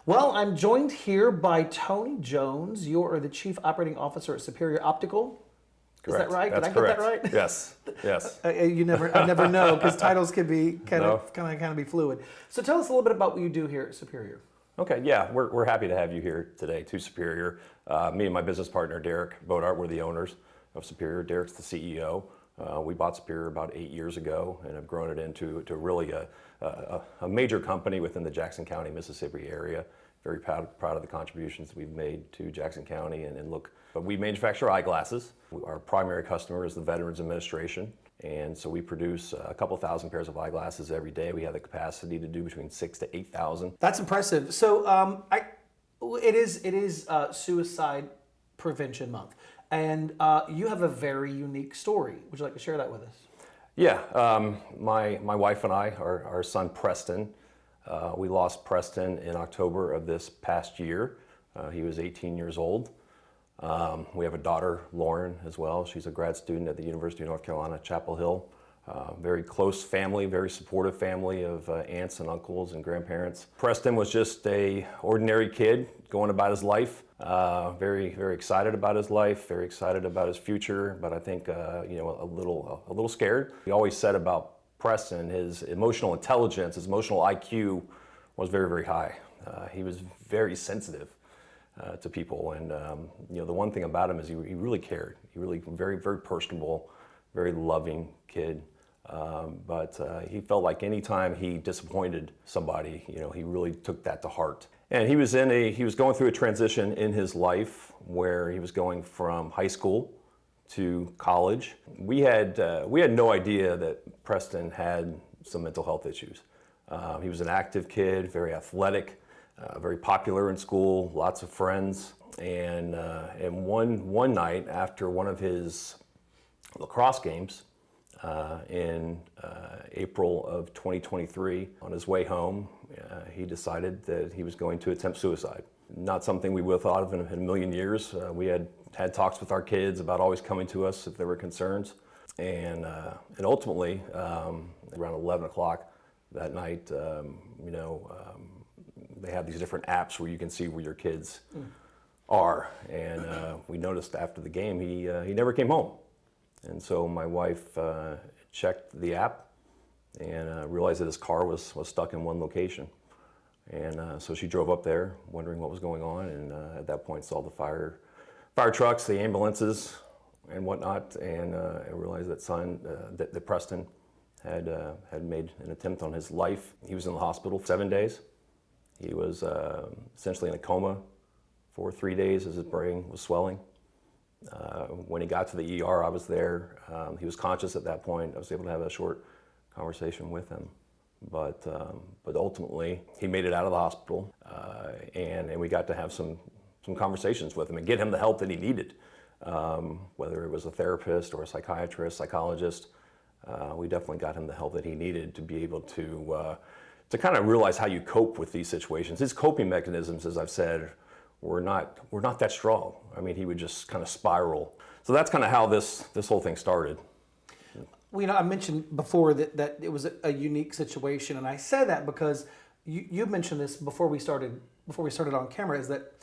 Well, I'm joined here by Tony Jones. You are the Chief Operating Officer at Superior Optical. Correct. Is that right? That's Did I correct. get that right? Yes. Yes. I never know because titles can be kind No. of be fluid. So tell us a little bit about what you do here at Superior. Okay. Yeah, we're happy to have you here today to Superior. Me and my business partner Derek Bodart, we're the owners of Superior. Derek's the CEO. We bought Superior about 8 years ago and have grown it into really a major company within the Jackson County, Mississippi area. Very proud of the contributions we've made to Jackson County and look. But we manufacture eyeglasses. Our primary customer is the Veterans Administration, and so we produce a couple thousand pairs of eyeglasses every day. We have the capacity to do between 6,000 to 8,000. That's impressive. So it is Suicide Prevention Month, and you have a very unique story. Would you like to share that with us? Yeah, my wife and I, our son Preston, we lost Preston in October of this past year. He was 18 years old. We have a daughter, Lauren, as well. She's a grad student at the University of North Carolina, Chapel Hill. Very close family, very supportive family of aunts and uncles and grandparents. Preston was just a ordinary kid going about his life. Very excited about his life, very excited about his future, but I think a little scared. He always said about Preston, his emotional intelligence, his emotional IQ was very high. He was very sensitive to people, and the one thing about him is he really cared. He really very personable, very loving kid. But he felt like anytime he disappointed somebody, he really took that to heart. And he was going through a transition in his life where he was going from high school to college. We had no idea that Preston had some mental health issues. He was an active kid, very athletic, very popular in school, lots of friends. And one night after one of his lacrosse games in April of 2023, on his way home, he decided that he was going to attempt suicide. Not something we would have thought of in a million years. We had talks with our kids about always coming to us if there were concerns. And ultimately, around 11 o'clock that night, they have these different apps where you can see where your kids are. And we noticed after the game, he never came home. And so my wife checked the app and realized that his car was stuck in one location. And so she drove up there wondering what was going on, and at that point saw the fire trucks, the ambulances and whatnot, and realized that Preston had made an attempt on his life. He was in the hospital 7 days. He was essentially in a coma for 3 days as his brain was swelling. When he got to the ER, I was there. He was conscious at that point. I was able to have a short conversation with him. But ultimately, he made it out of the hospital, and we got to have some conversations with him and get him the help that he needed, whether it was a therapist or a psychiatrist, psychologist. We definitely got him the help that he needed to be able to kind of realize how you cope with these situations. His coping mechanisms, as I've said, were not that strong. I mean, he would just kind of spiral. So that's kind of how this whole thing started. Well, I mentioned before that it was a unique situation, and I said that because you mentioned this before we started on camera, is that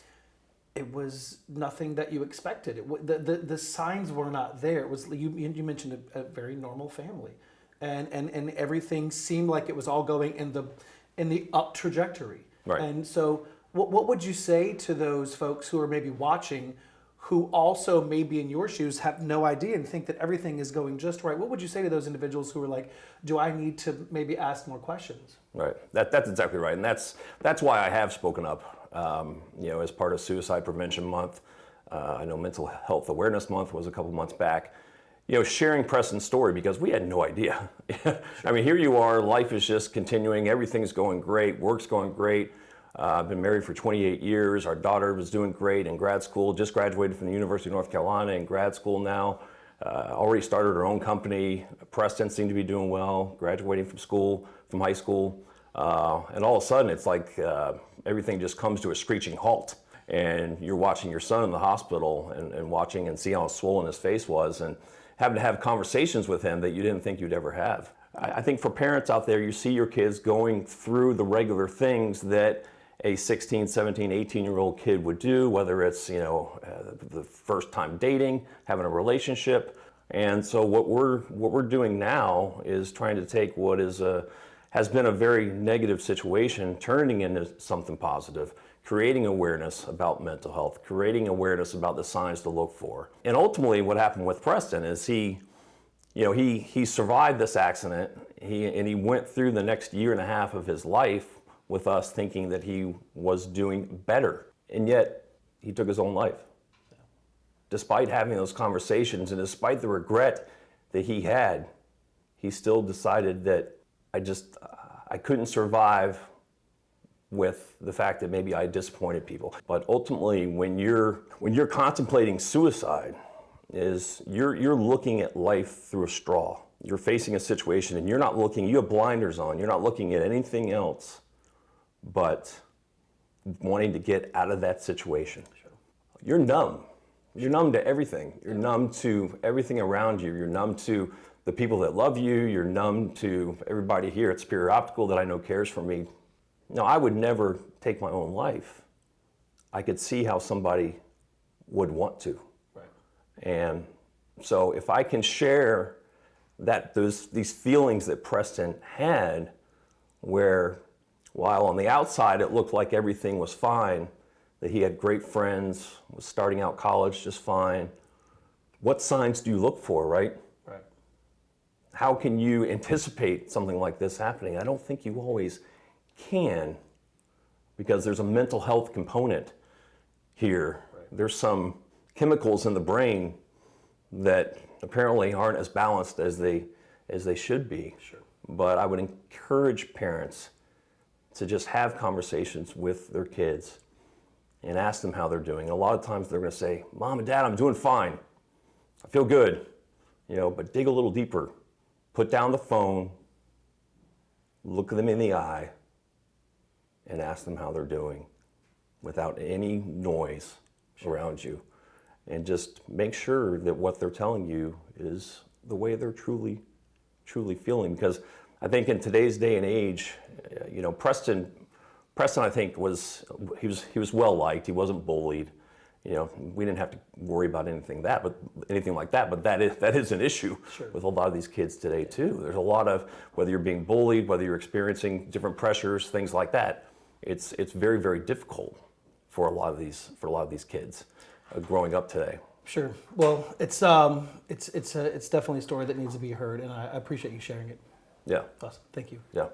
it was nothing that you expected. The signs were not there. It was you mentioned a very normal family, and everything seemed like it was all going in the up trajectory. Right. And so, what would you say to those folks who are maybe watching, who also maybe in your shoes have no idea and think that everything is going just right? What would you say to those individuals who are like, do I need to maybe ask more questions? Right, that's exactly right, and that's why I have spoken up. As part of Suicide Prevention Month. I know Mental Health Awareness Month was a couple months back. Sharing Preston's story, because we had no idea. I mean, here you are, life is just continuing, everything's going great, work's going great. I've been married for 28 years. Our daughter was doing great in grad school, just graduated from the University of North Carolina in grad school now. Already started her own company. Preston seemed to be doing well, graduating from high school. And all of a sudden, it's like everything just comes to a screeching halt. And you're watching your son in the hospital and watching and see how swollen his face was and having to have conversations with him that you didn't think you'd ever have. I think for parents out there, you see your kids going through the regular things that a 16, 17, 18-year-old kid would do, whether it's, the first time dating, having a relationship. And so what we're doing now is trying to take what has been a very negative situation, turning into something positive, creating awareness about mental health, creating awareness about the signs to look for. And ultimately what happened with Preston is he survived this accident. He went through the next year and a half of his life with us thinking that he was doing better. And yet he took his own life. Despite having those conversations and despite the regret that he had, he still decided that I couldn't survive with the fact that maybe I disappointed people. But ultimately, when you're contemplating suicide, you're looking at life through a straw. You're facing a situation and you're not looking, you have blinders on, you're not looking at anything else but wanting to get out of that situation. Sure. You're numb. You're numb to everything. You're numb to everything around you. You're numb to the people that love you. You're numb to everybody here at Superior Optical that I know cares for me. No, I would never take my own life. I could see how somebody would want to. Right. And so if I can share these feelings that Preston had, where while on the outside it looked like everything was fine, that he had great friends, was starting out college just fine, what signs do you look for, right? Right. How can you anticipate something like this happening? I don't think you always can, because there's a mental health component here. Right. There's some chemicals in the brain that apparently aren't as balanced as they should be. Sure. But I would encourage parents to just have conversations with their kids and ask them how they're doing. And a lot of times they're going to say, "Mom and Dad, I'm doing fine. I feel good." But dig a little deeper. Put down the phone, look them in the eye, and ask them how they're doing without any noise around you. And just make sure that what they're telling you is the way they're truly feeling. Because I think in today's day and age, Preston, I think he was well liked. He wasn't bullied. We didn't have to worry about anything like that. But that is an issue. Sure. With a lot of these kids today too. There's a lot of, whether you're being bullied, whether you're experiencing different pressures, things like that. It's very, very difficult for a lot of these kids growing up today. Sure. Well, it's definitely a story that needs to be heard, and I appreciate you sharing it. Yeah. Awesome. Thank you. Yeah.